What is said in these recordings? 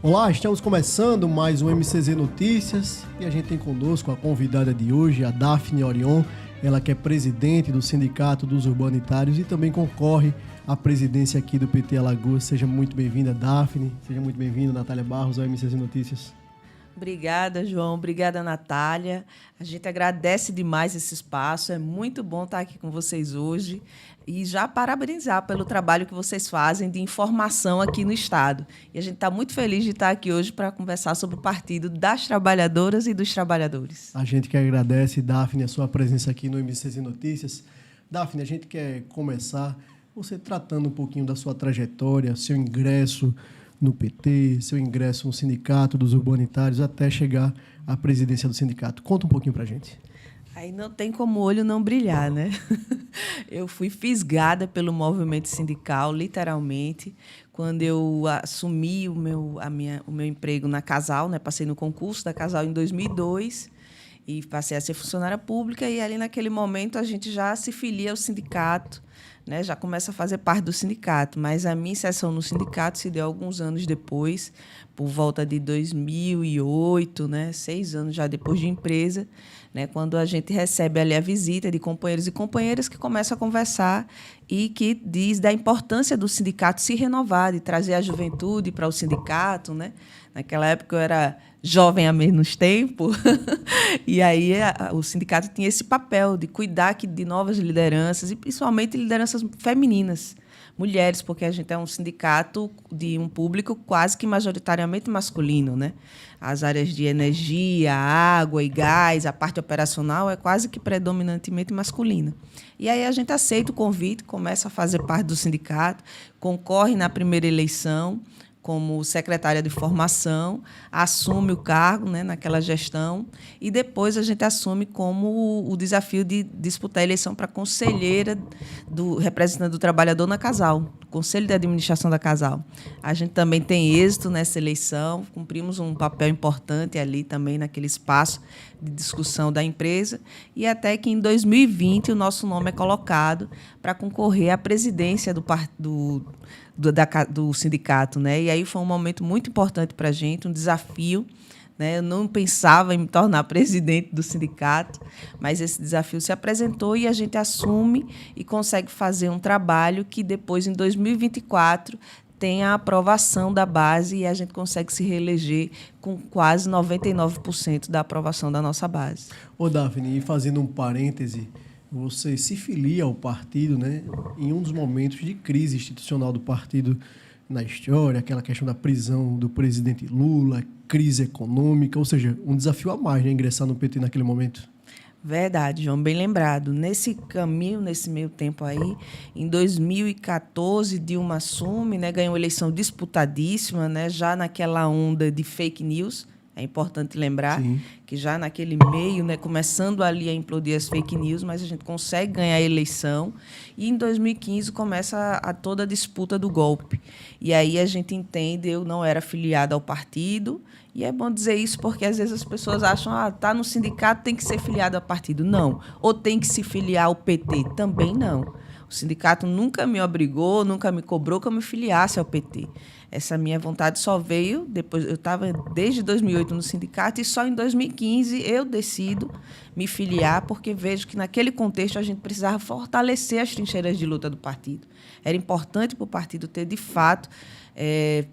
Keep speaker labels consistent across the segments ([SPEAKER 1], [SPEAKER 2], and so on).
[SPEAKER 1] Olá, estamos começando mais um MCZ Notícias e a gente tem conosco a convidada de hoje, a Daphne Orion, ela que é presidente do Sindicato dos Urbanitários e também concorre à presidência aqui do PT Alagoas. Seja muito bem-vinda, Daphne. Seja muito bem-vinda, Natália Barros, ao MCZ Notícias.
[SPEAKER 2] Obrigada, João. Obrigada, Natália. A gente agradece demais esse espaço. É muito bom estar aqui com vocês hoje e já parabenizar pelo trabalho que vocês fazem de informação aqui no Estado. E a gente está muito feliz de estar aqui hoje para conversar sobre o Partido das Trabalhadoras e dos Trabalhadores.
[SPEAKER 1] A gente que agradece, Daphne, a sua presença aqui no MCZ Notícias. Daphne, a gente quer começar você tratando um pouquinho da sua trajetória, seu ingresso no PT, seu ingresso no Sindicato dos Urbanitários, até chegar à presidência do sindicato. Conta um pouquinho para a gente.
[SPEAKER 2] Aí não tem como o olho não brilhar, né? Eu fui fisgada pelo movimento sindical, literalmente, quando eu assumi o meu emprego na Casal, né? Passei no concurso da Casal em 2002 e passei a ser funcionária pública, e ali naquele momento a gente já se filia ao sindicato, né, já começa a fazer parte do sindicato, mas a minha inserção no sindicato se deu alguns anos depois, por volta de 2008, né, 6 anos já depois de empresa, né, quando a gente recebe ali a visita de companheiros e companheiras que começam a conversar e que diz da importância do sindicato se renovar, de trazer a juventude para o sindicato, né? Naquela época eu era jovem há menos tempo, e aí o sindicato tinha esse papel de cuidar de novas lideranças, e principalmente lideranças femininas, mulheres, porque a gente é um sindicato de um público quase que majoritariamente masculino, né? As áreas de energia, água e gás, a parte operacional é quase que predominantemente masculina. E aí a gente aceita o convite, começa a fazer parte do sindicato, concorre na primeira eleição como secretária de formação, assume o cargo, né, naquela gestão, e depois a gente assume como o desafio de disputar a eleição para conselheira do representante do trabalhador na Casal, Conselho de Administração da Casal. A gente também tem êxito nessa eleição, cumprimos um papel importante ali também naquele espaço de discussão da empresa, e até que em 2020 o nosso nome é colocado para concorrer à presidência do sindicato, né? E aí foi um momento muito importante para a gente, um desafio, né? Eu não pensava em me tornar presidente do sindicato, mas esse desafio se apresentou e a gente assume e consegue fazer um trabalho que depois, em 2024, tem a aprovação da base e a gente consegue se reeleger com quase 99% da aprovação da nossa base.
[SPEAKER 1] Ô, Daphne, e fazendo um parêntese, você se filia ao partido, né, em um dos momentos de crise institucional do partido na história, aquela questão da prisão do presidente Lula, crise econômica, ou seja, um desafio a mais, né, ingressar no PT naquele momento.
[SPEAKER 2] Verdade, João, bem lembrado. Nesse caminho, nesse meio tempo aí, em 2014, Dilma assume, né, ganhou uma eleição disputadíssima, né, já naquela onda de fake news. É importante lembrar Sim. que já naquele meio, né, começando ali a implodir as fake news, mas a gente consegue ganhar a eleição. E em 2015 começa toda a disputa do golpe. E aí a gente entende, eu não era filiada ao partido, e é bom dizer isso porque às vezes as pessoas acham tá no sindicato, tem que ser filiado ao partido. Não. Ou tem que se filiar ao PT. Também não. O sindicato nunca me obrigou, nunca me cobrou que eu me filiasse ao PT. Essa minha vontade só veio depois. Eu estava desde 2008 no sindicato e só em 2015 eu decido me filiar, porque vejo que naquele contexto a gente precisava fortalecer as trincheiras de luta do partido. Era importante para o partido ter, de fato,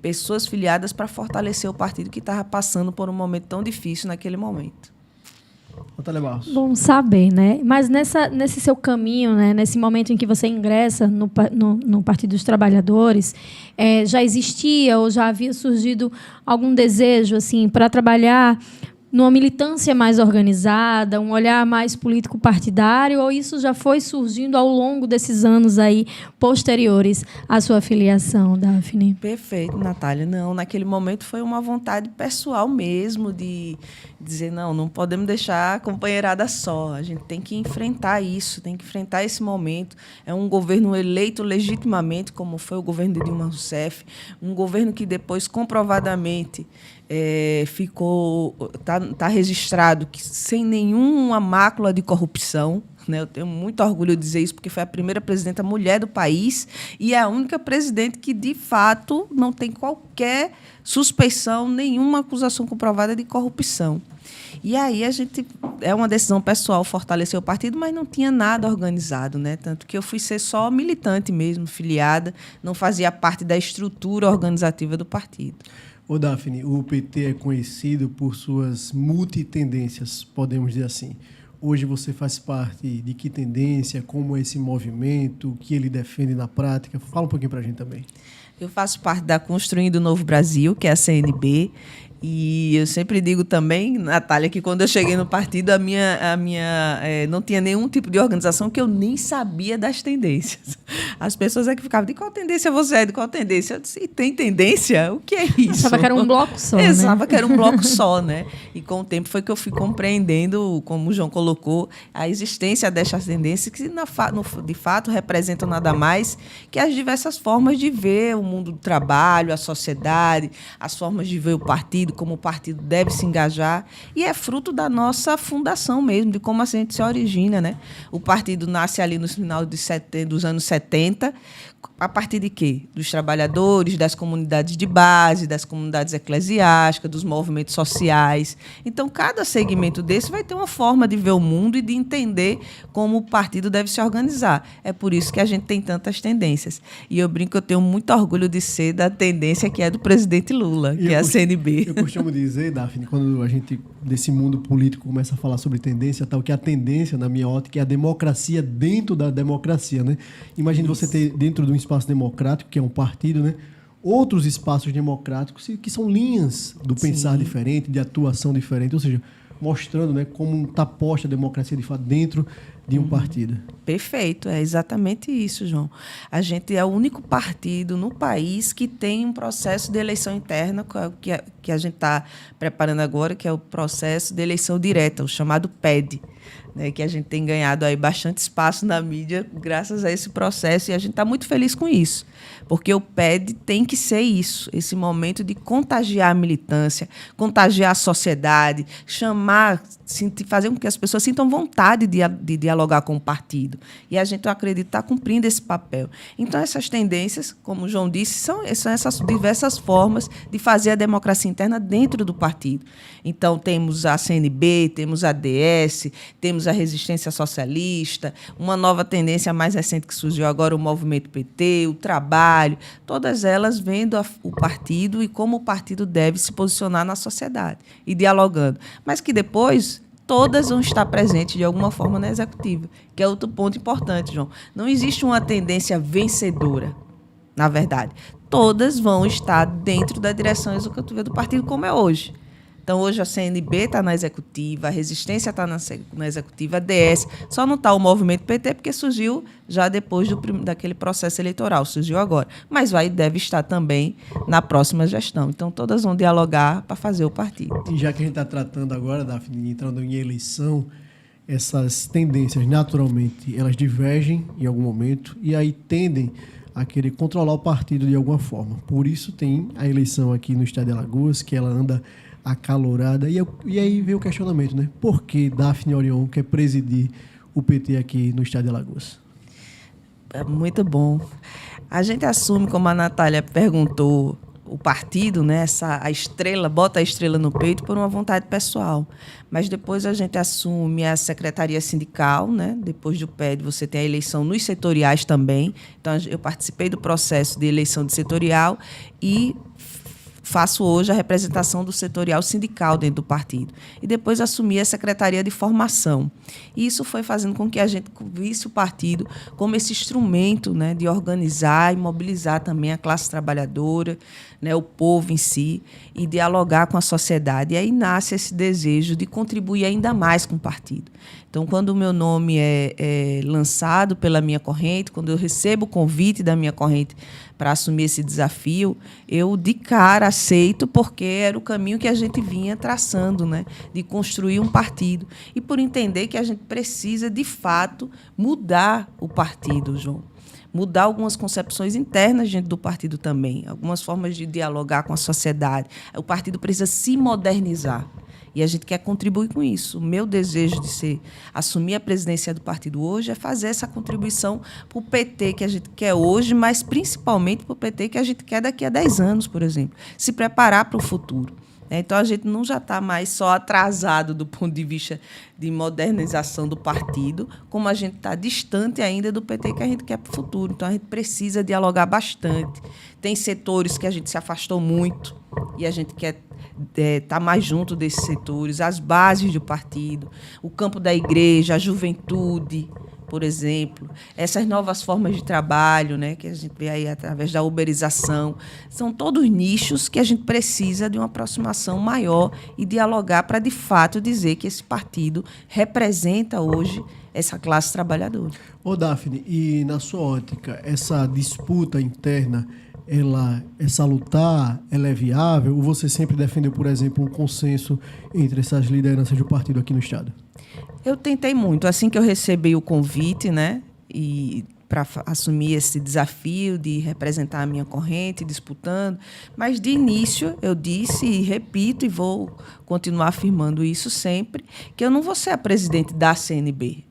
[SPEAKER 2] pessoas filiadas para fortalecer o partido que estava passando por um momento tão difícil naquele momento.
[SPEAKER 1] Natália Barros.
[SPEAKER 3] Bom saber, né? Mas nesse seu caminho, né, nesse momento em que você ingressa no Partido dos Trabalhadores, já existia ou já havia surgido algum desejo assim, para trabalhar numa militância mais organizada, um olhar mais político-partidário, ou isso já foi surgindo ao longo desses anos aí posteriores à sua filiação, Daphne?
[SPEAKER 2] Perfeito, Natália. Não, naquele momento foi uma vontade pessoal mesmo de dizer, não podemos deixar a companheirada só, a gente tem que enfrentar isso, tem que enfrentar esse momento. É um governo eleito legitimamente, como foi o governo de Dilma Rousseff, um governo que depois, comprovadamente, está registrado que sem nenhuma mácula de corrupção, né? Eu tenho muito orgulho de dizer isso, porque foi a primeira presidenta mulher do país e é a única presidente que, de fato, não tem qualquer suspeição, nenhuma acusação comprovada de corrupção. E aí é uma decisão pessoal fortalecer o partido, mas não tinha nada organizado, né? Tanto que eu fui ser só militante mesmo, filiada, não fazia parte da estrutura organizativa do partido.
[SPEAKER 1] Ô, Daphne, o PT é conhecido por suas multitendências, podemos dizer assim. Hoje você faz parte de que tendência, como é esse movimento, o que ele defende na prática? Fala um pouquinho para a gente também.
[SPEAKER 2] Eu faço parte da Construindo o Novo Brasil, que é a CNB, e eu sempre digo também, Natália, que quando eu cheguei no partido, não tinha nenhum tipo de organização que eu nem sabia das tendências. As pessoas é que ficavam, de qual tendência você é? De qual tendência? Eu disse, tem tendência? O que é isso?
[SPEAKER 3] Achava que era um bloco só,
[SPEAKER 2] Pensava que era um bloco só, né? E com o tempo foi que eu fui compreendendo, como o João colocou, a existência dessas tendências que, de fato, representam nada mais que as diversas formas de ver o mundo do trabalho, a sociedade, as formas de ver o partido, como o partido deve se engajar, e é fruto da nossa fundação mesmo, de como a gente se origina, né? O partido nasce ali no final dos anos 70, a partir de quê? Dos trabalhadores, das comunidades de base, das comunidades eclesiásticas, dos movimentos sociais. Então, cada segmento desse vai ter uma forma de ver o mundo e de entender como o partido deve se organizar. É por isso que a gente tem tantas tendências. E eu brinco que eu tenho muito orgulho de ser da tendência que é do presidente Lula, que é a CNB.
[SPEAKER 1] Eu costumo dizer, Daphne, quando a gente, desse mundo político, começa a falar sobre tendência, tal, que a tendência, na minha ótica, é a democracia dentro da democracia, né? Imagine você ter, dentro de um espaço democrático, que é um partido, né? Outros espaços democráticos que são linhas do pensar diferente, de atuação diferente, ou seja, mostrando, né, como está posta a democracia de fato dentro de um partido.
[SPEAKER 2] Perfeito, é exatamente isso, João. A gente é o único partido no país que tem um processo de eleição interna, que a gente está preparando agora, que é o processo de eleição direta, o chamado PED, né, que a gente tem ganhado aí bastante espaço na mídia graças a esse processo, e a gente está muito feliz com isso, porque o PED tem que ser isso, esse momento de contagiar a militância, contagiar a sociedade, fazer com que as pessoas sintam vontade de dialogar com o partido. E a gente, eu acredito, está cumprindo esse papel. Então, essas tendências, como o João disse, são essas diversas formas de fazer a democracia interna dentro do partido. Então, temos a CNB, temos a DS, temos a resistência socialista, uma nova tendência mais recente que surgiu agora, o movimento PT, o trabalho, todas elas vendo o partido e como o partido deve se posicionar na sociedade e dialogando. Mas que depois todas vão estar presentes de alguma forma na executiva, que é outro ponto importante, João. Não existe uma tendência vencedora, na verdade. Todas vão estar dentro da direção executiva do partido, como é hoje. Então, hoje a CNB está na executiva, a Resistência está na executiva, a DS. Só não está o movimento PT, porque surgiu já depois daquele processo eleitoral, surgiu agora. Mas deve estar também na próxima gestão. Então, todas vão dialogar para fazer o partido.
[SPEAKER 1] E já que a gente está tratando agora, Daphne, entrando em eleição, essas tendências, naturalmente, elas divergem em algum momento e aí tendem a querer controlar o partido de alguma forma. Por isso tem a eleição aqui no estado de Alagoas, que ela anda acalorada. E aí veio o questionamento, né? Por que Daphne Orion quer presidir o PT aqui no estado de Alagoas?
[SPEAKER 2] É muito bom. A gente assume, como a Natália perguntou, o partido, né, bota a estrela no peito por uma vontade pessoal. Mas depois a gente assume a secretaria sindical, né? Depois do PED você tem a eleição nos setoriais também. Então eu participei do processo de eleição de setorial e faço hoje a representação do setorial sindical dentro do partido. E depois assumi a secretaria de formação. E isso foi fazendo com que a gente visse o partido como esse instrumento, né, de organizar e mobilizar também a classe trabalhadora, né, o povo em si, e dialogar com a sociedade. E aí nasce esse desejo de contribuir ainda mais com o partido. Então, quando o meu nome é lançado pela minha corrente, quando eu recebo o convite da minha corrente para assumir esse desafio, eu, de cara, aceito, porque era o caminho que a gente vinha traçando, né, de construir um partido. E por entender que a gente precisa, de fato, mudar o partido, João. Mudar algumas concepções internas dentro do partido também, algumas formas de dialogar com a sociedade. O partido precisa se modernizar. E a gente quer contribuir com isso. O meu desejo de assumir a presidência do partido hoje é fazer essa contribuição para o PT que a gente quer hoje, mas principalmente para o PT que a gente quer daqui a 10 anos, por exemplo. Se preparar para o futuro. Então, a gente não já está mais só atrasado do ponto de vista de modernização do partido, como a gente está distante ainda do PT que a gente quer para o futuro. Então, a gente precisa dialogar bastante. Tem setores que a gente se afastou muito e a gente quer estar mais junto desses setores, as bases do partido, o campo da igreja, a juventude, por exemplo, essas novas formas de trabalho, né, que a gente vê aí através da uberização, são todos nichos que a gente precisa de uma aproximação maior e dialogar para, de fato, dizer que esse partido representa hoje essa classe trabalhadora.
[SPEAKER 1] Ô, Daphne, e na sua ótica, essa disputa interna, ela é salutar, ela é viável, ou você sempre defendeu, por exemplo, um consenso entre essas lideranças do partido aqui no Estado?
[SPEAKER 2] Eu tentei muito. Assim que eu recebi o convite, né, e para assumir esse desafio de representar a minha corrente, disputando, mas de início eu disse e repito e vou continuar afirmando isso sempre, que eu não vou ser a presidente da CNB.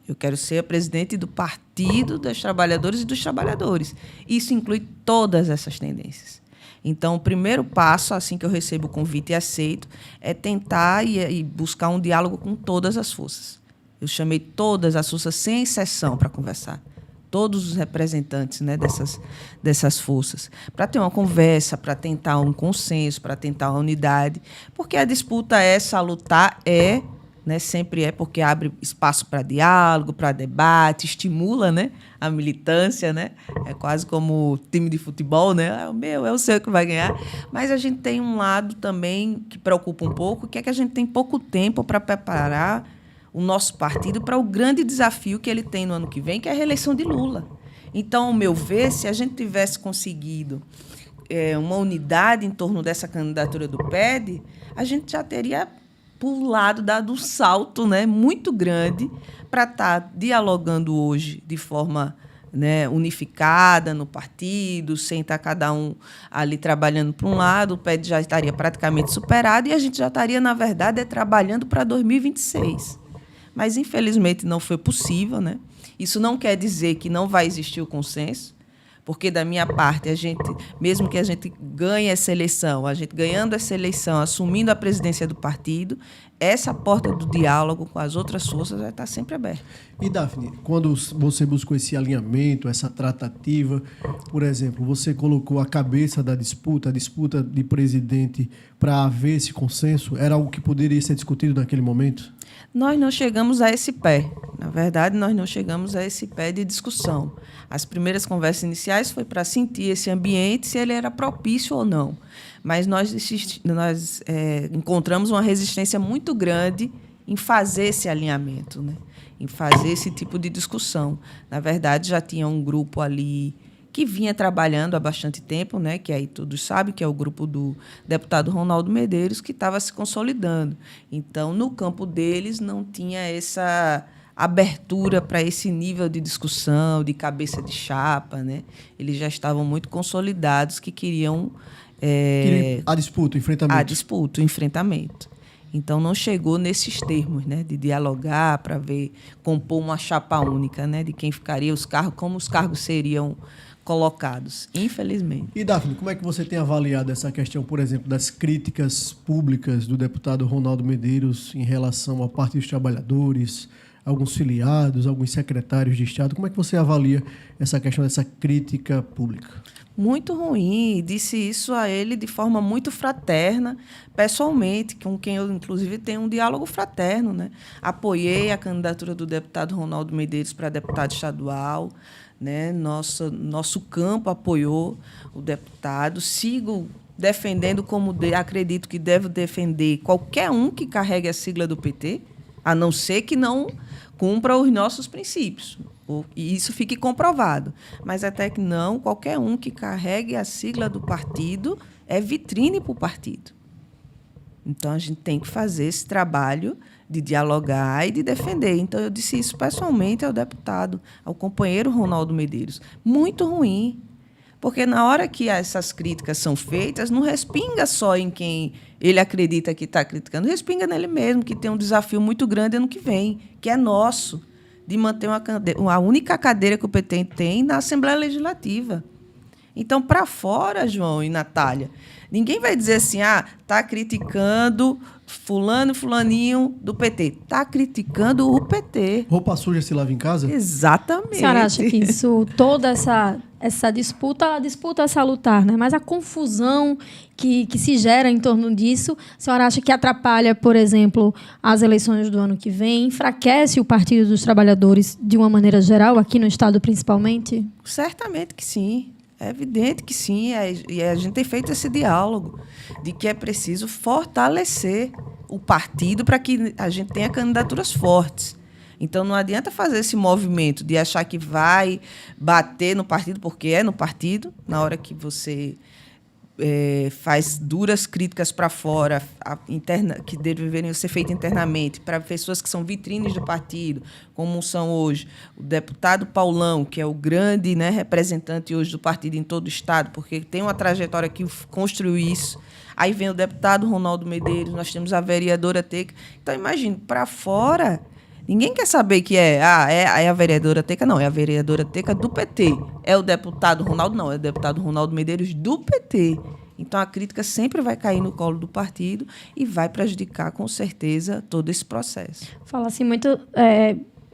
[SPEAKER 2] Eu quero ser a presidente do Partido das Trabalhadoras e dos Trabalhadores. Isso inclui todas essas tendências. Então, o primeiro passo, assim que eu recebo o convite e aceito, é tentar e buscar um diálogo com todas as forças. Eu chamei todas as forças, sem exceção, para conversar. Todos os representantes, né, dessas forças. Para ter uma conversa, para tentar um consenso, para tentar uma unidade. Porque a disputa é salutar, né, sempre é, porque abre espaço para diálogo, para debate, estimula, né, a militância, né? É quase como time de futebol, né? É o meu, é o seu que vai ganhar. Mas a gente tem um lado também que preocupa um pouco, que é que a gente tem pouco tempo para preparar o nosso partido para o grande desafio que ele tem no ano que vem, que é a reeleição de Lula. Então, ao meu ver, se a gente tivesse conseguido uma unidade em torno dessa candidatura do PED, a gente já teria pulado, dado um salto, né, muito grande para estar dialogando hoje de forma, né, unificada no partido, sem estar cada um ali trabalhando para um lado. O PED já estaria praticamente superado e a gente já estaria, na verdade, trabalhando para 2026. Mas, infelizmente, não foi possível, né? Isso não quer dizer que não vai existir o consenso, porque, da minha parte, mesmo que a gente ganhe essa eleição, a gente ganhando essa eleição, assumindo a presidência do partido, essa porta do diálogo com as outras forças vai estar sempre aberta.
[SPEAKER 1] E, Daphne, quando você buscou esse alinhamento, essa tratativa, por exemplo, você colocou a cabeça da disputa, a disputa de presidente, para haver esse consenso? Era algo que poderia ser discutido naquele momento?
[SPEAKER 2] Nós não chegamos a esse pé. Na verdade, nós não chegamos a esse pé de discussão. As primeiras conversas iniciais foi para sentir esse ambiente, se ele era propício ou não. Mas nós encontramos uma resistência muito grande em fazer esse alinhamento, né? Em fazer esse tipo de discussão. Na verdade, já tinha um grupo ali que vinha trabalhando há bastante tempo, né, que aí todos sabem, que é o grupo do deputado Ronaldo Medeiros, que estava se consolidando. Então, no campo deles, não tinha essa abertura para esse nível de discussão, de cabeça de chapa, né? Eles já estavam muito consolidados, que queriam
[SPEAKER 1] a disputa, o enfrentamento.
[SPEAKER 2] A disputa, o enfrentamento. Então, não chegou nesses termos, né, de dialogar para compor uma chapa única, né, de quem ficaria os cargos, como os cargos seriam colocados, infelizmente.
[SPEAKER 1] E, Daphne, como é que você tem avaliado essa questão, por exemplo, das críticas públicas do deputado Ronaldo Medeiros em relação ao Partido dos Trabalhadores, alguns filiados, alguns secretários de Estado? Como é que você avalia essa questão dessa crítica pública?
[SPEAKER 2] Muito ruim. Disse isso a ele de forma muito fraterna, pessoalmente, com quem eu, inclusive, tenho um diálogo fraterno, né? Apoiei a candidatura do deputado Ronaldo Medeiros para deputado estadual, né? Nosso campo apoiou o deputado. Sigo defendendo como acredito que devo defender qualquer um que carregue a sigla do PT, a não ser que não cumpra os nossos princípios. E isso fique comprovado. Mas até que não, qualquer um que carregue a sigla do partido é vitrine para o partido. Então, a gente tem que fazer esse trabalho de dialogar e de defender. Então, eu disse isso pessoalmente ao deputado, ao companheiro Ronaldo Medeiros. Muito ruim, Porque na hora que essas críticas são feitas, não respinga só em quem ele acredita que está criticando, respinga nele mesmo, que tem um desafio muito grande ano que vem, que é nosso, de manter a única cadeira que o PT tem na Assembleia Legislativa. Então, para fora, João e Natália, ninguém vai dizer assim, está criticando fulano e fulaninho do PT. Está criticando o PT.
[SPEAKER 1] Roupa suja se lava em casa?
[SPEAKER 2] Exatamente.
[SPEAKER 3] A senhora acha que isso, toda essa disputa, a disputa é salutar, né? Mas a confusão que se gera em torno disso, a senhora acha que atrapalha, por exemplo, as eleições do ano que vem, enfraquece o Partido dos Trabalhadores de uma maneira geral, aqui no Estado principalmente?
[SPEAKER 2] Certamente que sim. É evidente que sim, e a gente tem feito esse diálogo de que é preciso fortalecer o partido para que a gente tenha candidaturas fortes. Então, não adianta fazer esse movimento de achar que vai bater no partido, porque é no partido, na hora que você faz duras críticas para fora, que deveriam ser feitas internamente, para pessoas que são vitrines do partido, como são hoje o deputado Paulão, que é o grande, né, representante hoje do partido em todo o Estado, porque tem uma trajetória que construiu isso. Aí vem o deputado Ronaldo Medeiros, nós temos a vereadora Teca. Então, imagine, para fora, ninguém quer saber que é a vereadora Teca, não, é a vereadora Teca do PT. É o deputado Ronaldo, não, é o deputado Ronaldo Medeiros do PT. Então, a crítica sempre vai cair no colo do partido e vai prejudicar, com certeza, todo esse processo.
[SPEAKER 3] Fala assim muito...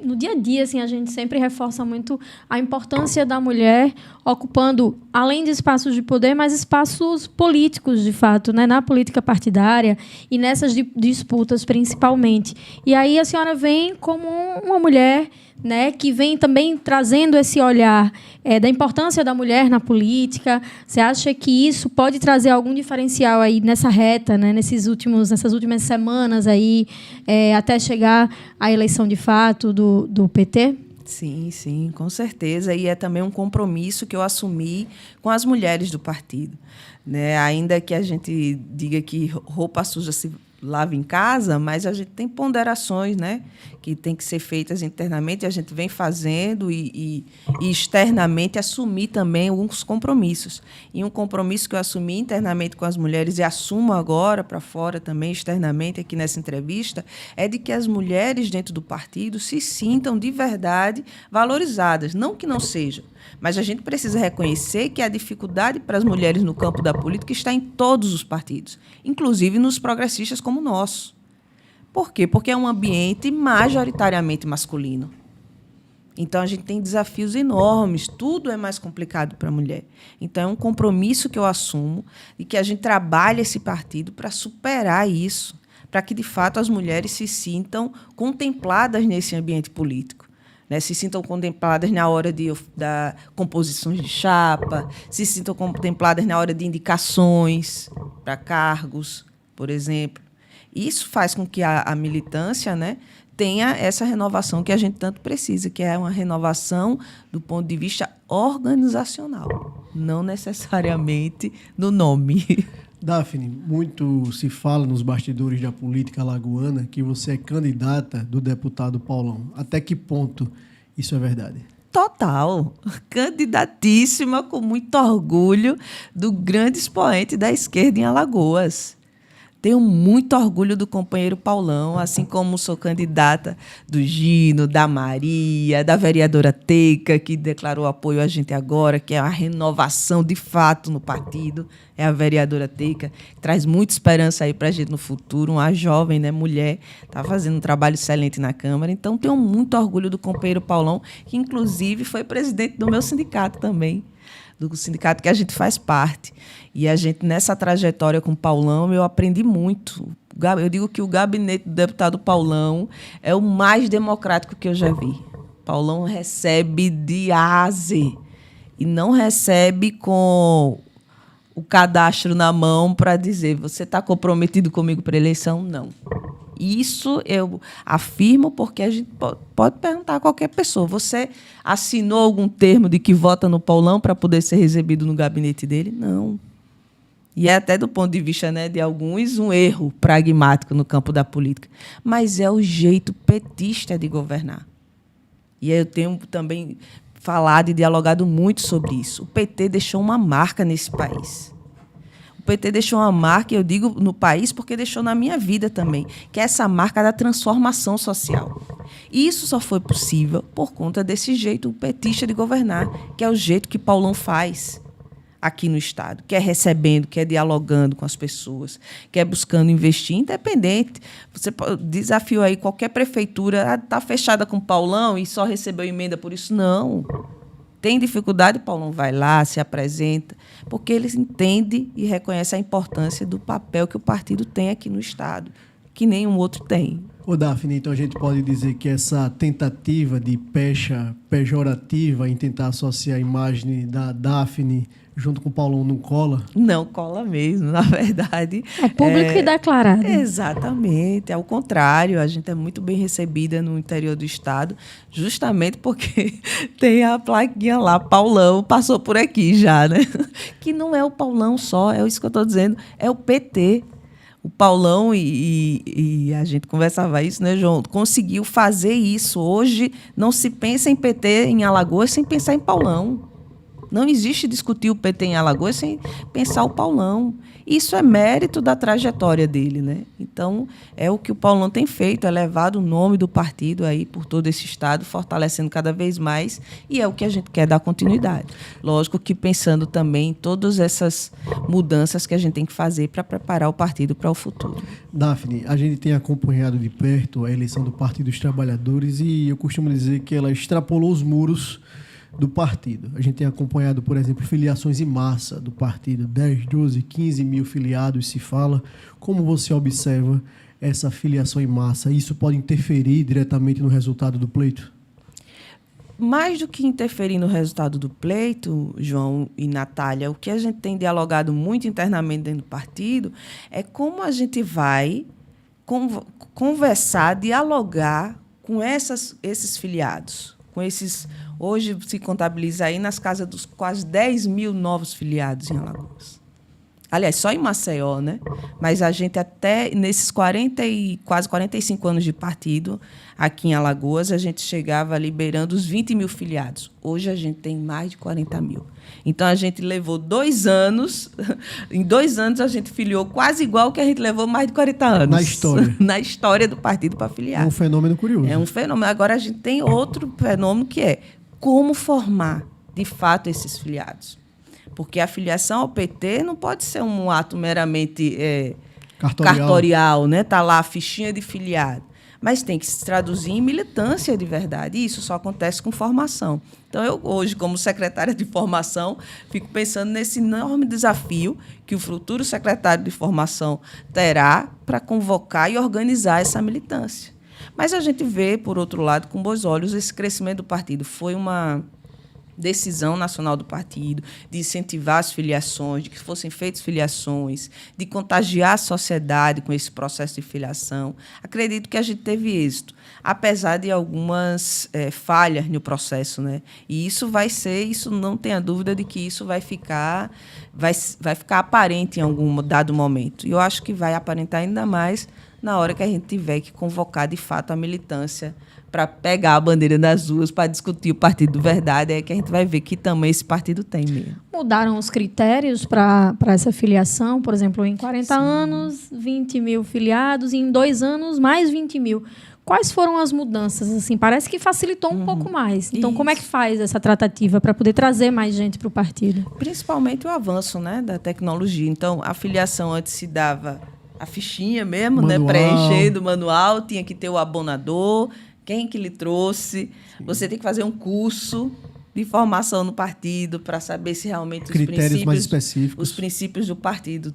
[SPEAKER 3] no dia a dia, assim, a gente sempre reforça muito a importância da mulher ocupando, além de espaços de poder, mas espaços políticos, de fato, né? Na política partidária e nessas disputas, principalmente. E aí a senhora vem como uma mulher, né, que vem também trazendo esse olhar da importância da mulher na política. Você acha que isso pode trazer algum diferencial aí nessa reta, né, nessas últimas semanas aí, até chegar à eleição de fato do PT?
[SPEAKER 2] Sim, com certeza. E é também um compromisso que eu assumi com as mulheres do partido, né? Ainda que a gente diga que roupa suja se lava em casa, mas a gente tem ponderações, né, que tem que ser feitas internamente, e a gente vem fazendo e externamente assumir também alguns compromissos. E um compromisso que eu assumi internamente com as mulheres e assumo agora para fora também, externamente, aqui nessa entrevista, é de que as mulheres dentro do partido se sintam de verdade valorizadas. Não que não sejam, mas a gente precisa reconhecer que a dificuldade para as mulheres no campo da política está em todos os partidos, inclusive nos progressistas como o nosso. Por quê? Porque é um ambiente majoritariamente masculino. Então, a gente tem desafios enormes, tudo é mais complicado para a mulher. Então, é um compromisso que eu assumo e que a gente trabalhe esse partido para superar isso, para que, de fato, as mulheres se sintam contempladas nesse ambiente político. Né, se sintam contempladas na hora da composições de chapa, se sintam contempladas na hora de indicações para cargos, por exemplo. Isso faz com que a militância, né, tenha essa renovação que a gente tanto precisa, que é uma renovação do ponto de vista organizacional, não necessariamente no nome.
[SPEAKER 1] Daphne, muito se fala nos bastidores da política alagoana que você é candidata do deputado Paulão. Até que ponto isso é verdade?
[SPEAKER 2] Total. Candidatíssima, com muito orgulho, do grande expoente da esquerda em Alagoas. Tenho muito orgulho do companheiro Paulão, assim como sou candidata do Gino, da Maria, da vereadora Teca, que declarou apoio a gente agora, que é uma renovação de fato no partido. É a vereadora Teca, que traz muita esperança aí para a gente no futuro. Uma jovem, né, mulher, está fazendo um trabalho excelente na Câmara. Então, tenho muito orgulho do companheiro Paulão, que, inclusive, foi presidente do meu sindicato também, do sindicato que a gente faz parte. E a gente, nessa trajetória com o Paulão, eu aprendi muito. Eu digo que o gabinete do deputado Paulão é o mais democrático que eu já vi. Paulão recebe de A a Z. E não recebe com o cadastro na mão para dizer: você está comprometido comigo para a eleição? Não. Isso eu afirmo porque a gente pode perguntar a qualquer pessoa. Você assinou algum termo de que vota no Paulão para poder ser recebido no gabinete dele? Não. E é até do ponto de vista, né, de alguns, um erro pragmático no campo da política. Mas é o jeito petista de governar. E eu tenho também falado e dialogado muito sobre isso. O PT deixou uma marca nesse país. O PT deixou uma marca, eu digo no país porque deixou na minha vida também, que é essa marca da transformação social. E isso só foi possível por conta desse jeito petista de governar, que é o jeito que Paulão faz aqui no Estado, que é recebendo, que é dialogando com as pessoas, que é buscando investir independente. Você desafio aí qualquer prefeitura, está fechada com Paulão e só recebeu emenda por isso. Não. Tem dificuldade, Paulão vai lá, se apresenta, porque eles entendem e reconhecem a importância do papel que o partido tem aqui no Estado, que nenhum outro tem.
[SPEAKER 1] Ô, Daphne, então a gente pode dizer que essa tentativa de pecha pejorativa em tentar associar a imagem da Daphne junto com o Paulão não cola?
[SPEAKER 2] Não cola mesmo, na verdade.
[SPEAKER 3] É público e declarado.
[SPEAKER 2] Exatamente. Ao contrário, a gente é muito bem recebida no interior do Estado, justamente porque tem a plaquinha lá, Paulão passou por aqui já, né? Que não é o Paulão só, é isso que eu estou dizendo, é o PT. O Paulão, e a gente conversava isso, né, João? Conseguiu fazer isso. Hoje não se pensa em PT em Alagoas sem pensar em Paulão. Não existe discutir o PT em Alagoas sem pensar o Paulão. Isso é mérito da trajetória dele, né? Então, é o que o Paulão tem feito, é levado o nome do partido aí por todo esse Estado, fortalecendo cada vez mais, e é o que a gente quer dar continuidade. Lógico que pensando também em todas essas mudanças que a gente tem que fazer para preparar o partido para o futuro.
[SPEAKER 1] Daphne, a gente tem acompanhado de perto a eleição do Partido dos Trabalhadores e eu costumo dizer que ela extrapolou os muros do partido. A gente tem acompanhado, por exemplo, filiações em massa do partido, 10, 12, 15 mil filiados se fala. Como você observa essa filiação em massa? Isso pode interferir diretamente no resultado do pleito?
[SPEAKER 2] Mais do que interferir no resultado do pleito, João e Natália, o que a gente tem dialogado muito internamente dentro do partido é como a gente vai conversar, dialogar com esses filiados, com esses. Hoje se contabiliza aí nas casas dos quase 10 mil novos filiados em Alagoas. Aliás, só em Maceió, né? Mas a gente até nesses quase 45 anos de partido, aqui em Alagoas, a gente chegava liberando os 20 mil filiados. Hoje a gente tem mais de 40 mil. Então, a gente levou 2 anos, em 2 anos a gente filiou quase igual que a gente levou mais de 40 anos.
[SPEAKER 1] Na história.
[SPEAKER 2] Na história do partido para filiar.
[SPEAKER 1] É um fenômeno curioso.
[SPEAKER 2] É um fenômeno. Agora, a gente tem outro fenômeno que é como formar, de fato, esses filiados. Porque a filiação ao PT não pode ser um ato meramente cartorial, né? Está lá a fichinha de filiado. Mas tem que se traduzir em militância de verdade. E isso só acontece com formação. Então, eu hoje, como secretária de formação, fico pensando nesse enorme desafio que o futuro secretário de formação terá para convocar e organizar essa militância. Mas a gente vê, por outro lado, com bons olhos, esse crescimento do partido. Foi uma decisão nacional do partido de incentivar as filiações, de que fossem feitas filiações, de contagiar a sociedade com esse processo de filiação. Acredito que a gente teve êxito, apesar de algumas falhas no processo, né? E isso não tenha dúvida de que isso vai ficar aparente em algum dado momento. E eu acho que vai aparentar ainda mais na hora que a gente tiver que convocar, de fato, a militância para pegar a bandeira das ruas, para discutir o partido de verdade, é que a gente vai ver que tamanho esse partido tem mesmo.
[SPEAKER 3] Mudaram os critérios para essa filiação? Por exemplo, em 40 anos, 20 mil filiados, e em 2 anos, mais 20 mil. Quais foram as mudanças? Assim, parece que facilitou um pouco mais. Então, como é que faz essa tratativa para poder trazer mais gente para o partido?
[SPEAKER 2] Principalmente o avanço, né, da tecnologia. Então, a filiação antes se dava a fichinha mesmo, né, preenchendo o manual, tinha que ter o abonador, quem que lhe trouxe. Sim. Você tem que fazer um curso de formação no partido para saber se realmente
[SPEAKER 1] critérios mais específicos.
[SPEAKER 2] Os princípios do partido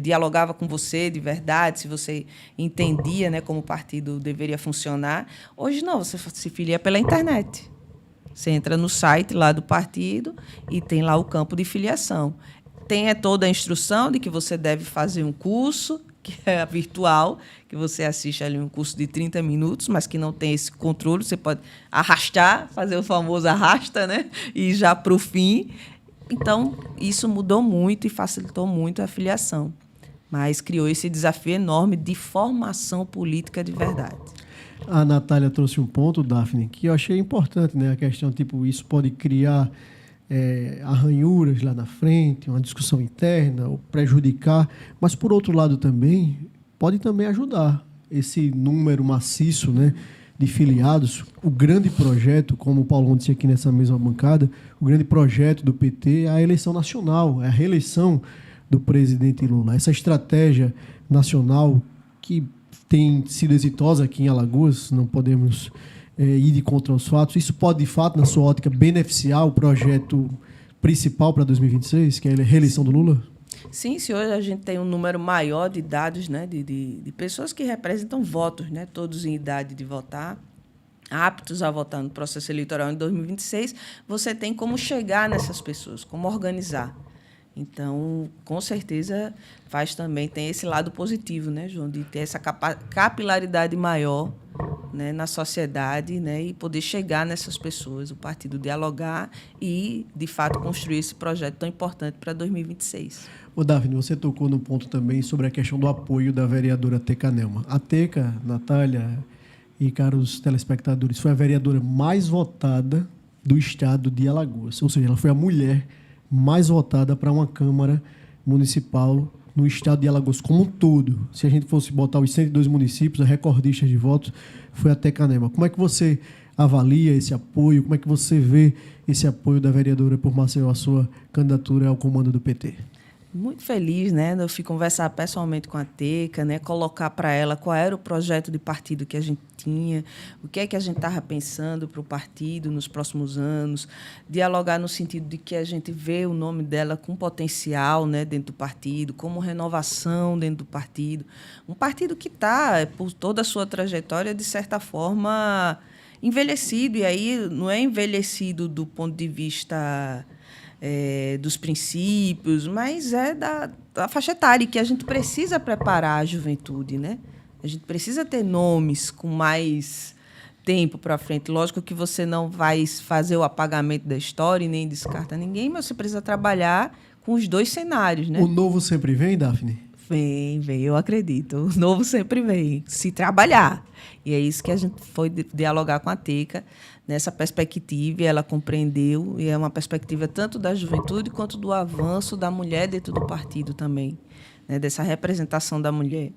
[SPEAKER 2] dialogava com você de verdade, se você entendia, né, como o partido deveria funcionar. Hoje não, você se filia pela internet. Você entra no site lá do partido e tem lá o campo de filiação. Tem toda a instrução de que você deve fazer um curso, que é virtual, que você assiste ali um curso de 30 minutos, mas que não tem esse controle. Você pode arrastar, fazer o famoso arrasta, né? E já para o fim. Então, isso mudou muito e facilitou muito a filiação. Mas criou esse desafio enorme de formação política de verdade.
[SPEAKER 1] A Natália trouxe um ponto, Daphne, que eu achei importante, né? A questão, tipo, isso pode criar arranhuras lá na frente, uma discussão interna, ou prejudicar, mas, por outro lado, também pode também ajudar esse número maciço, né, de filiados. O grande projeto, como o Paulão disse aqui nessa mesma bancada, o grande projeto do PT é a eleição nacional, é a reeleição do presidente Lula. Essa estratégia nacional que tem sido exitosa aqui em Alagoas, não podemos ir de contra os fatos. Isso pode, de fato, na sua ótica, beneficiar o projeto principal para 2026, que é a reeleição do Lula?
[SPEAKER 2] Sim, se hoje a gente tem um número maior de dados, né, de pessoas que representam votos, né, todos em idade de votar, aptos a votar no processo eleitoral em 2026, você tem como chegar nessas pessoas, como organizar. Então, com certeza, tem esse lado positivo, né, João, de ter essa capilaridade maior, né, na sociedade, né, e poder chegar nessas pessoas, o partido dialogar e, de fato, construir esse projeto tão importante para 2026.
[SPEAKER 1] Ô, Daphne, você tocou no ponto também sobre a questão do apoio da vereadora Teca Nelma. A Teca, Natália e caros telespectadores, foi a vereadora mais votada do estado de Alagoas. Ou seja, ela foi a mulher mais votada para uma Câmara Municipal no estado de Alagoas como um todo. Se a gente fosse botar os 102 municípios, a recordista de votos foi a Teca Nelma. Como é que você avalia esse apoio? Como é que você vê esse apoio da vereadora por Maceió à sua candidatura ao comando do PT?
[SPEAKER 2] Muito feliz, né? Eu fui conversar pessoalmente com a Teca, né? Colocar para ela qual era o projeto de partido que a gente tinha, o que é que a gente estava pensando para o partido nos próximos anos, dialogar no sentido de que a gente vê o nome dela com potencial, né, dentro do partido, como renovação dentro do partido. Um partido que está, por toda a sua trajetória, de certa forma, envelhecido. E aí não é envelhecido do ponto de vista dos princípios, mas é da faixa etária, que a gente precisa preparar a juventude, né? A gente precisa ter nomes com mais tempo para frente. Lógico que você não vai fazer o apagamento da história e nem descarta ninguém, mas você precisa trabalhar com os dois cenários, né?
[SPEAKER 1] O novo sempre vem, Daphne?
[SPEAKER 2] Vem, eu acredito. O novo sempre vem, se trabalhar. E é isso que a gente foi dialogar com a Teca, nessa perspectiva, e ela compreendeu, e é uma perspectiva tanto da juventude quanto do avanço da mulher dentro do partido também, né, dessa representação da mulher.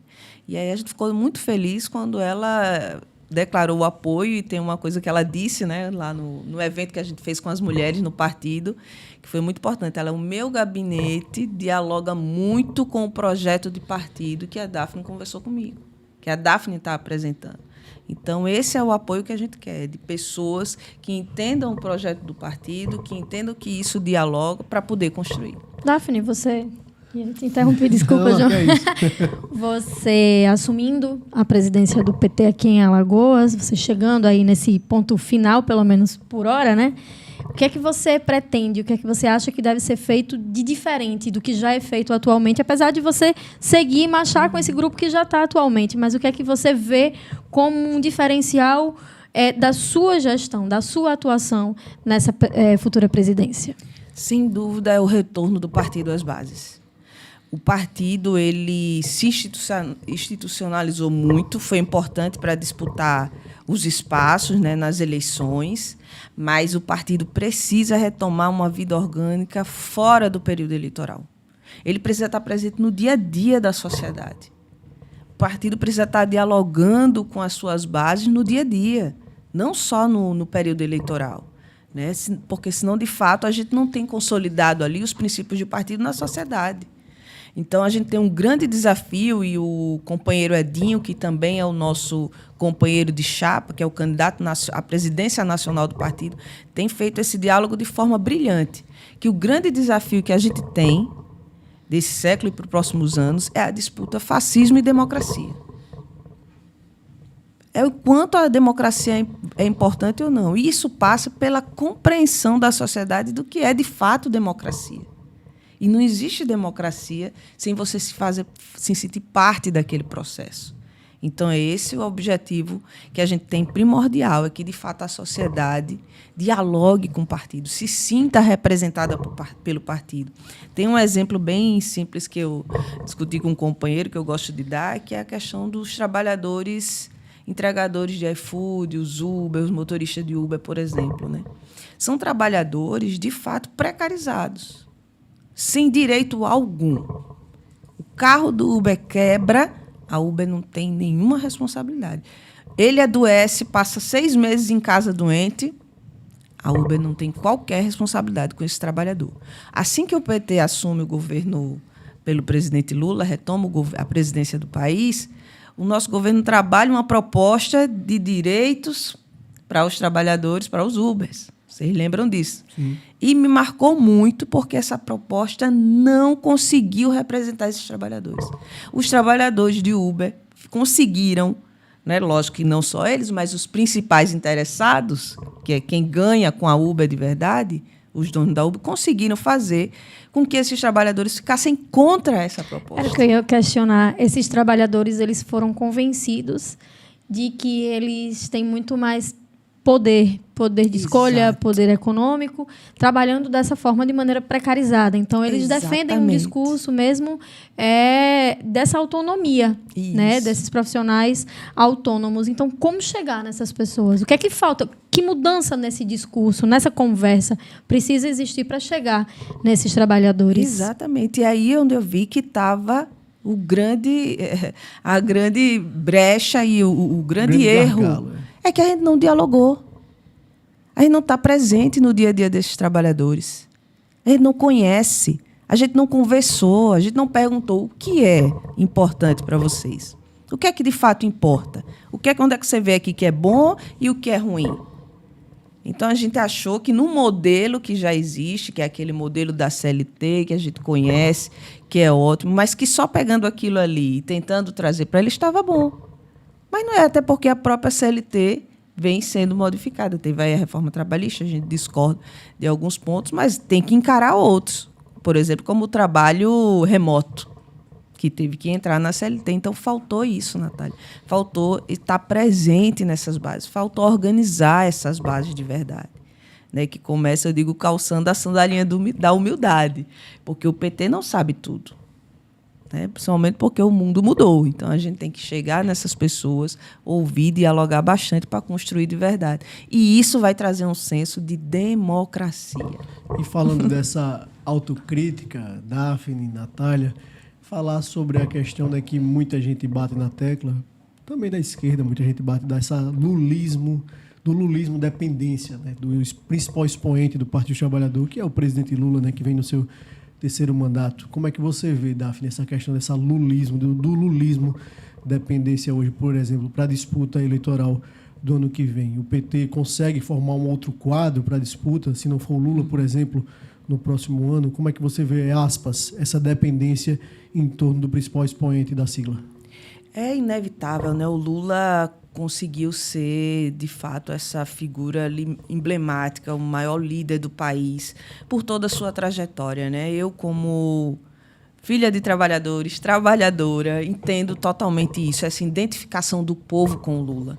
[SPEAKER 2] E aí a gente ficou muito feliz quando ela declarou o apoio, e tem uma coisa que ela disse, né, lá no evento que a gente fez com as mulheres no partido, que foi muito importante. Ela, o meu gabinete dialoga muito com o projeto de partido que a Daphne conversou comigo, que a Daphne está apresentando. Então, esse é o apoio que a gente quer, de pessoas que entendam o projeto do partido, que entendam que isso dialoga para poder construir.
[SPEAKER 3] Daphne, você... Ia te interromper, desculpa, João.
[SPEAKER 1] É isso.
[SPEAKER 3] Você assumindo a presidência do PT aqui em Alagoas, você chegando aí nesse ponto final, pelo menos por hora, né? O que é que você pretende? O que é que você acha que deve ser feito de diferente do que já é feito atualmente? Apesar de você seguir e marchar com esse grupo que já está atualmente, mas o que é que você vê como um diferencial da sua gestão, da sua atuação nessa futura presidência?
[SPEAKER 2] Sem dúvida, é o retorno do partido às bases. O partido ele se institucionalizou muito, foi importante para disputar os espaços, né, nas eleições, mas o partido precisa retomar uma vida orgânica fora do período eleitoral. Ele precisa estar presente no dia a dia da sociedade. O partido precisa estar dialogando com as suas bases no dia a dia, não só no período eleitoral, né? Porque, senão, de fato, a gente não tem consolidado ali os princípios de partido na sociedade. Então, a gente tem um grande desafio, e o companheiro Edinho, que também é o nosso companheiro de chapa, que é o candidato à presidência nacional do partido, tem feito esse diálogo de forma brilhante. Que o grande desafio que a gente tem desse século e para os próximos anos é a disputa fascismo e democracia. É o quanto a democracia é importante ou não. E isso passa pela compreensão da sociedade do que é, de fato, democracia. E não existe democracia sem você se sentir parte daquele processo. Então, é esse o objetivo que a gente tem primordial, é que, de fato, a sociedade dialogue com o partido, se sinta representada pelo partido. Tem um exemplo bem simples que eu discuti com um companheiro, que eu gosto de dar, que é a questão dos trabalhadores entregadores de iFood, os Uber, os motoristas de Uber, por exemplo, né? São trabalhadores, de fato, precarizados, sem direito algum. O carro do Uber quebra, a Uber não tem nenhuma responsabilidade. Ele adoece, passa 6 meses em casa doente, a Uber não tem qualquer responsabilidade com esse trabalhador. Assim que o PT assume o governo pelo presidente Lula, retoma a presidência do país, o nosso governo trabalha uma proposta de direitos para os trabalhadores, para os Ubers. Vocês lembram disso?
[SPEAKER 1] Sim.
[SPEAKER 2] E me marcou muito porque essa proposta não conseguiu representar esses trabalhadores. Os trabalhadores de Uber conseguiram, né, lógico que não só eles, mas os principais interessados, que é quem ganha com a Uber de verdade, os donos da Uber, conseguiram fazer com que esses trabalhadores ficassem contra essa proposta.
[SPEAKER 3] Era o que eu ia questionar. Esses trabalhadores, eles foram convencidos de que eles têm muito mais poder de escolha,
[SPEAKER 2] Exato.
[SPEAKER 3] poder econômico, trabalhando dessa forma de maneira precarizada. Então, eles defendem um discurso mesmo dessa autonomia, né, desses profissionais autônomos. Então, como chegar nessas pessoas? O que é que falta? Que mudança nesse discurso, nessa conversa, precisa existir para chegar nesses trabalhadores?
[SPEAKER 2] Exatamente. E aí onde eu vi que estava a grande brecha e o grande erro.
[SPEAKER 1] Gargalo,
[SPEAKER 2] É que a gente não dialogou. A gente não está presente no dia a dia desses trabalhadores. A gente não conhece. A gente não conversou. A gente não perguntou o que é importante para vocês. O que é que de fato importa? Onde é que você vê aqui que é bom e o que é ruim? Então, a gente achou que no modelo que já existe, que é aquele modelo da CLT, que a gente conhece, que é ótimo, mas que só pegando aquilo ali e tentando trazer para ele estava bom. Mas não é, até porque a própria CLT vem sendo modificada. Teve aí a reforma trabalhista, a gente discorda de alguns pontos, mas tem que encarar outros. Por exemplo, como o trabalho remoto, que teve que entrar na CLT. Então, faltou isso, Natália. Faltou estar presente nessas bases. Faltou organizar essas bases de verdade. Né? Que começa, eu digo, calçando a sandalinha da humildade. Porque o PT não sabe tudo. Né? Principalmente porque o mundo mudou. Então, a gente tem que chegar nessas pessoas, ouvir, dialogar bastante para construir de verdade. E isso vai trazer um senso de democracia.
[SPEAKER 1] E falando dessa autocrítica, Daphne, Natália, falar sobre a questão, né, que muita gente bate na tecla, também da esquerda, muita gente bate do lulismo dependência, né, do principal expoente do Partido Trabalhador, que é o presidente Lula, né, que vem no seu 3º mandato. Como é que você vê, Daphne, essa questão dessa lulismo, do lulismo dependência hoje, por exemplo, para a disputa eleitoral do ano que vem? O PT consegue formar um outro quadro para a disputa, se não for o Lula, por exemplo, no próximo ano? Como é que você vê, aspas, essa dependência em torno do principal expoente da sigla?
[SPEAKER 2] É inevitável, né? O Lula conseguiu ser, de fato, essa figura emblemática, o maior líder do país, por toda a sua trajetória, né? Eu, como filha de trabalhadores, trabalhadora, entendo totalmente isso, essa identificação do povo com o Lula.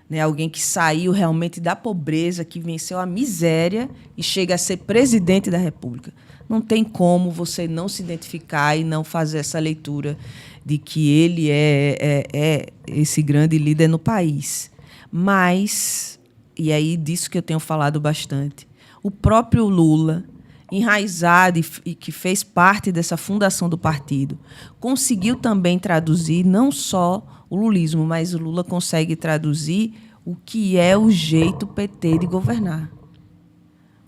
[SPEAKER 2] Né? Alguém que saiu realmente da pobreza, que venceu a miséria e chega a ser presidente da República. Não tem como você não se identificar e não fazer essa leitura de que ele é esse grande líder no país. Mas, e aí disso que eu tenho falado bastante, o próprio Lula, enraizado e que fez parte dessa fundação do partido, conseguiu também traduzir não só o lulismo, mas o Lula consegue traduzir o que é o jeito PT de governar.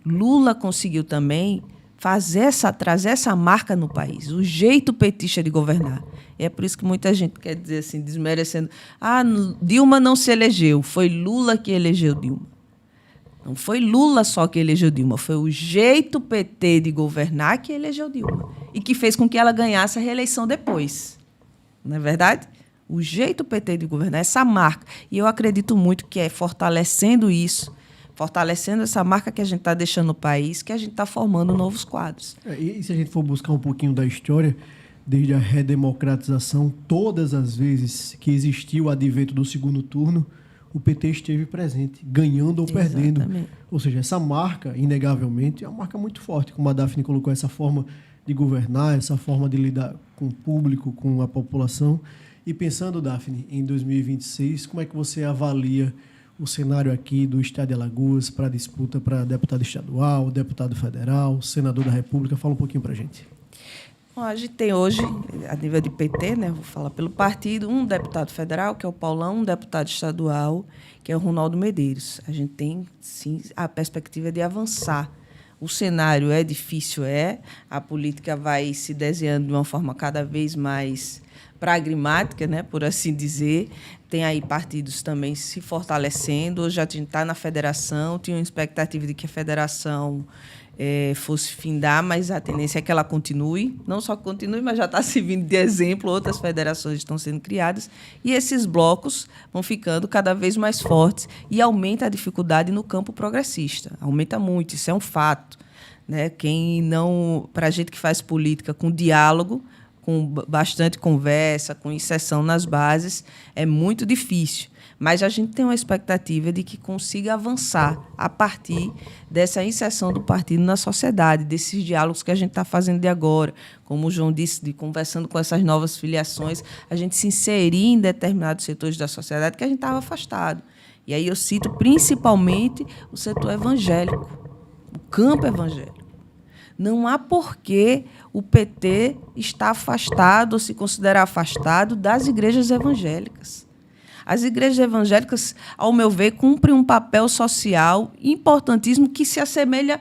[SPEAKER 2] Lula conseguiu também trazer essa marca no país, o jeito petista de governar. É por isso que muita gente quer dizer assim, desmerecendo, Dilma não se elegeu, foi Lula que elegeu Dilma. Não foi Lula só que elegeu Dilma, foi o jeito PT de governar que elegeu Dilma e que fez com que ela ganhasse a reeleição depois. Não é verdade? O jeito PT de governar, essa marca. E eu acredito muito que é fortalecendo isso, fortalecendo essa marca que a gente está deixando no país, que a gente está formando novos quadros.
[SPEAKER 1] E se a gente for buscar um pouquinho da história, desde a redemocratização, todas as vezes que existiu o advento do segundo turno, o PT esteve presente, ganhando ou perdendo.
[SPEAKER 2] Exatamente.
[SPEAKER 1] Ou seja, essa marca, inegavelmente, é uma marca muito forte, como a Daphne colocou, essa forma de governar, essa forma de lidar com o público, com a população. E pensando, Daphne, em 2026, como é que você avalia o cenário aqui do Estado de Alagoas para a disputa para deputado estadual, deputado federal, senador da República? Fala um pouquinho para a gente.
[SPEAKER 2] Bom, a gente tem hoje, a nível de PT, né, vou falar pelo partido, um deputado federal, que é o Paulão, um deputado estadual, que é o Ronaldo Medeiros. A gente tem, sim, a perspectiva de avançar. O cenário é difícil, a política vai se desenhando de uma forma cada vez mais pragmática, né, por assim dizer. Tem aí partidos também se fortalecendo. Hoje já está na federação, tinha uma expectativa de que a federação fosse findar, mas a tendência é que ela continue. Não só continue, mas já está servindo de exemplo, outras federações estão sendo criadas, e esses blocos vão ficando cada vez mais fortes e aumenta a dificuldade no campo progressista. Aumenta muito, isso é um fato, né? Para a gente que faz política com diálogo, com bastante conversa, com inserção nas bases, é muito difícil. Mas a gente tem uma expectativa de que consiga avançar a partir dessa inserção do partido na sociedade, desses diálogos que a gente está fazendo de agora. Como o João disse, de conversando com essas novas filiações, a gente se inserir em determinados setores da sociedade que a gente estava afastado. E aí eu cito principalmente o setor evangélico, o campo evangélico. Não há porquê o PT estar afastado ou se considerar afastado das igrejas evangélicas. As igrejas evangélicas, ao meu ver, cumprem um papel social importantíssimo que se assemelha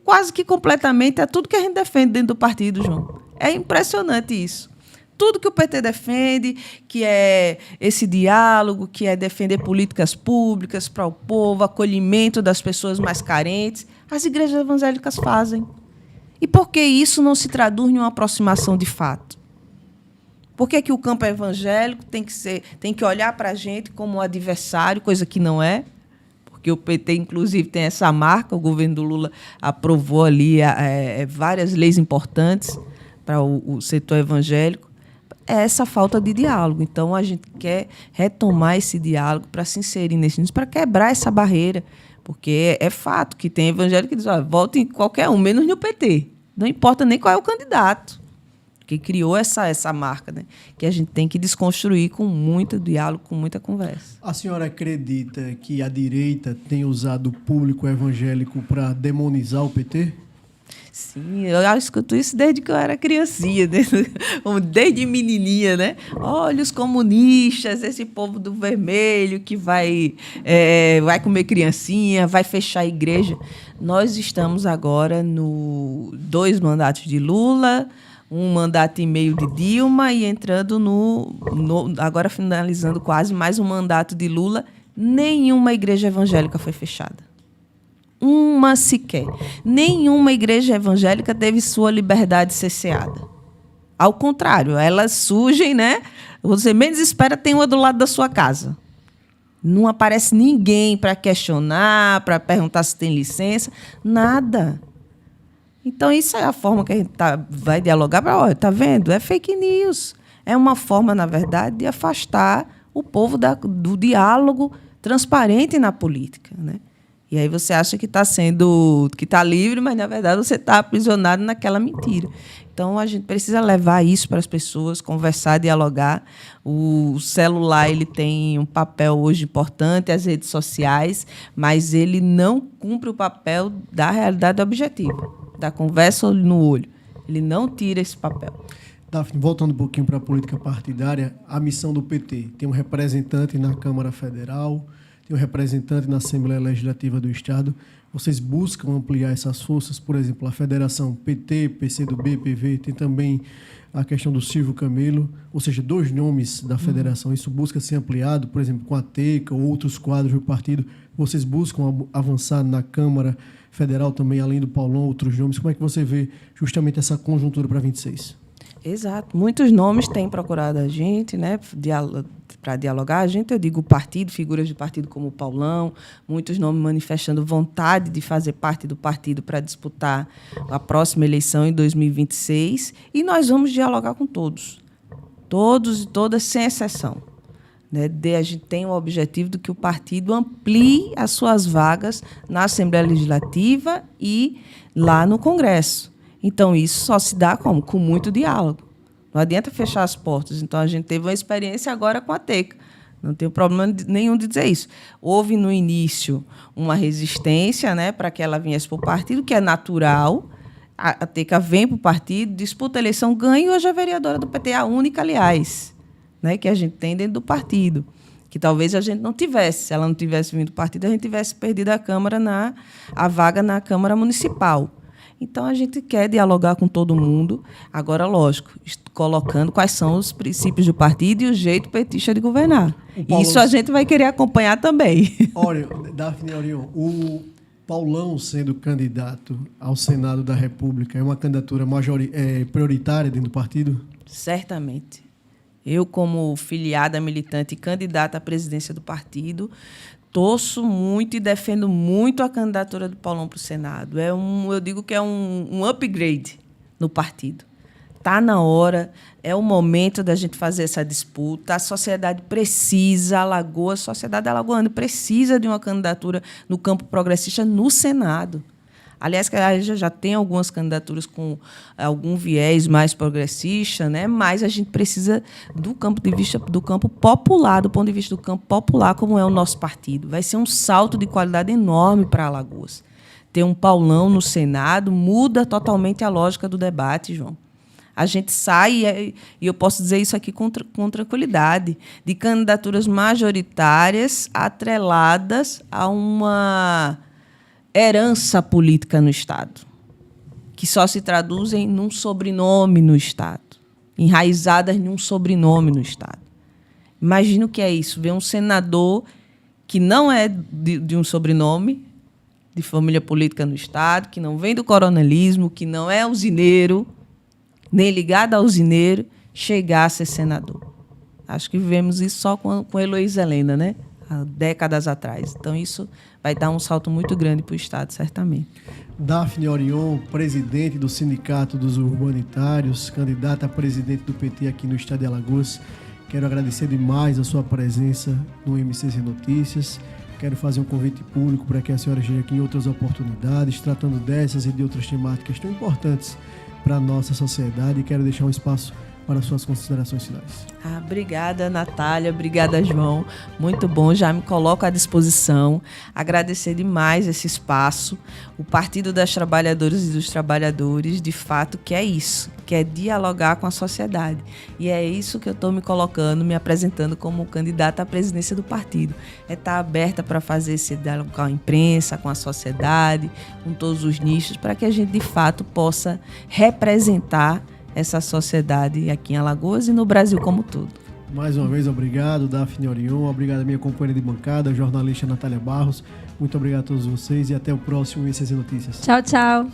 [SPEAKER 2] quase que completamente a tudo que a gente defende dentro do partido, João. É impressionante isso. Tudo que o PT defende, que é esse diálogo, que é defender políticas públicas para o povo, acolhimento das pessoas mais carentes, as igrejas evangélicas fazem. E por que isso não se traduz em uma aproximação de fato? Por que o campo evangélico tem que olhar para a gente como um adversário, coisa que não é? Porque o PT, inclusive, tem essa marca, o governo do Lula aprovou ali várias leis importantes para o setor evangélico. É essa falta de diálogo. Então, a gente quer retomar esse diálogo para se inserir nesse nicho, para quebrar essa barreira. Porque é fato que tem evangélico que diz, vote em qualquer um, menos no PT. Não importa nem qual é o candidato. Que criou essa marca, né? Que a gente tem que desconstruir com muito diálogo, com muita conversa.
[SPEAKER 1] A senhora acredita que a direita tem usado o público evangélico para demonizar o PT?
[SPEAKER 2] Sim, eu escuto isso desde que eu era criancinha, desde menininha, né? Olha os comunistas, esse povo do vermelho que vai comer criancinha, vai fechar a igreja. Nós estamos agora no 2 mandatos de Lula, 1 mandato e meio de Dilma e entrando agora finalizando quase mais um mandato de Lula. Nenhuma igreja evangélica foi fechada. Uma sequer. Nenhuma igreja evangélica teve sua liberdade cerceada. Ao contrário, elas surgem, né? Você menos espera, tem uma do lado da sua casa. Não aparece ninguém para questionar, para perguntar se tem licença, nada. Então, isso é a forma que a gente vai dialogar. Olha, está vendo? É fake news. É uma forma, na verdade, de afastar o povo do diálogo transparente na política, né? E aí você acha que está livre, mas, na verdade, você está aprisionado naquela mentira. Então, a gente precisa levar isso para as pessoas, conversar, dialogar. O celular ele tem um papel hoje importante, as redes sociais, mas ele não cumpre o papel da realidade objetiva, da conversa olho no olho. Ele não tira esse papel.
[SPEAKER 1] Daphne, voltando um pouquinho para a política partidária, a missão do PT tem um representante na Câmara Federal, tem um representante na Assembleia Legislativa do Estado. Vocês buscam ampliar essas forças? Por exemplo, a federação PT, PCdoB, PV, tem também a questão do Silvio Camelo, ou seja, 2 nomes da federação. Isso busca ser ampliado, por exemplo, com a TECA ou outros quadros do partido. Vocês buscam avançar na Câmara Federal também, além do Paulão, outros nomes. Como é que você vê justamente essa conjuntura para 26?
[SPEAKER 2] Exato. Muitos nomes têm procurado a gente, né, para dialogar. Eu digo partido, figuras do partido como o Paulão, muitos nomes manifestando vontade de fazer parte do partido para disputar a próxima eleição em 2026. E nós vamos dialogar com todos. Todos e todas, sem exceção. Né? A gente tem o objetivo de que o partido amplie as suas vagas na Assembleia Legislativa e lá no Congresso. Então, isso só se dá como? Com muito diálogo. Não adianta fechar as portas. Então, a gente teve uma experiência agora com a TECA. Não tenho problema nenhum de dizer isso. Houve, no início, uma resistência, né, para que ela viesse para o partido, que é natural. A TECA vem para o partido, disputa a eleição, ganha, e hoje é vereadora do PT, a única, aliás, né, que a gente tem dentro do partido. Que talvez a gente não tivesse. Se ela não tivesse vindo do partido, a gente tivesse perdido a vaga na Câmara Municipal. Então, a gente quer dialogar com todo mundo. Agora, lógico, colocando quais são os princípios do partido e o jeito petista de governar. Isso a gente vai querer acompanhar também.
[SPEAKER 1] Olha, Daphne Orion, o Paulão sendo candidato ao Senado da República é uma candidatura prioritária dentro do partido?
[SPEAKER 2] Certamente. Eu, como filiada militante e candidata à presidência do partido, torço muito e defendo muito a candidatura do Paulão para o Senado. Eu digo que é um upgrade no partido. Está na hora, é o momento da gente fazer essa disputa. A sociedade precisa, a sociedade alagoana precisa de uma candidatura no campo progressista no Senado. Aliás, já tem algumas candidaturas com algum viés mais progressista, né? Mas a gente precisa do campo popular, do ponto de vista do campo popular, como é o nosso partido. Vai ser um salto de qualidade enorme para Alagoas. Ter um Paulão no Senado muda totalmente a lógica do debate, João. A gente sai, e eu posso dizer isso aqui com tranquilidade, de candidaturas majoritárias atreladas a uma herança política no Estado, que só se traduzem num sobrenome no Estado, enraizadas em um sobrenome no Estado. Imagina o que é isso, ver um senador que não é de um sobrenome, de família política no Estado, que não vem do coronelismo, que não é usineiro, nem ligado a usineiro, chegar a ser senador. Acho que vivemos isso só com Heloísa Helena, né? Há décadas atrás. Então, isso vai dar um salto muito grande para o Estado, certamente.
[SPEAKER 1] Daphne Orion, presidente do Sindicato dos Urbanitários, candidata a presidente do PT aqui no Estado de Alagoas. Quero agradecer demais a sua presença no MCZ Notícias. Quero fazer um convite público para que a senhora esteja aqui em outras oportunidades, tratando dessas e de outras temáticas tão importantes para a nossa sociedade. E quero deixar um espaço para suas considerações finais.
[SPEAKER 2] Obrigada, Natália. Obrigada, João. Muito bom, já me coloco à disposição. Agradecer demais esse espaço. O Partido das Trabalhadoras e dos Trabalhadores, de fato, quer isso, quer dialogar com a sociedade. E é isso que eu estou me colocando, me apresentando como candidata à presidência do partido. É estar aberta para fazer esse diálogo com a imprensa, com a sociedade, com todos os nichos, para que a gente, de fato, possa representar essa sociedade aqui em Alagoas e no Brasil como todo.
[SPEAKER 1] Mais uma vez, obrigado, Daphne Orion. Obrigado à minha companheira de bancada, a jornalista Natália Barros. Muito obrigado a todos vocês e até o próximo MCZ Notícias.
[SPEAKER 3] Tchau, tchau.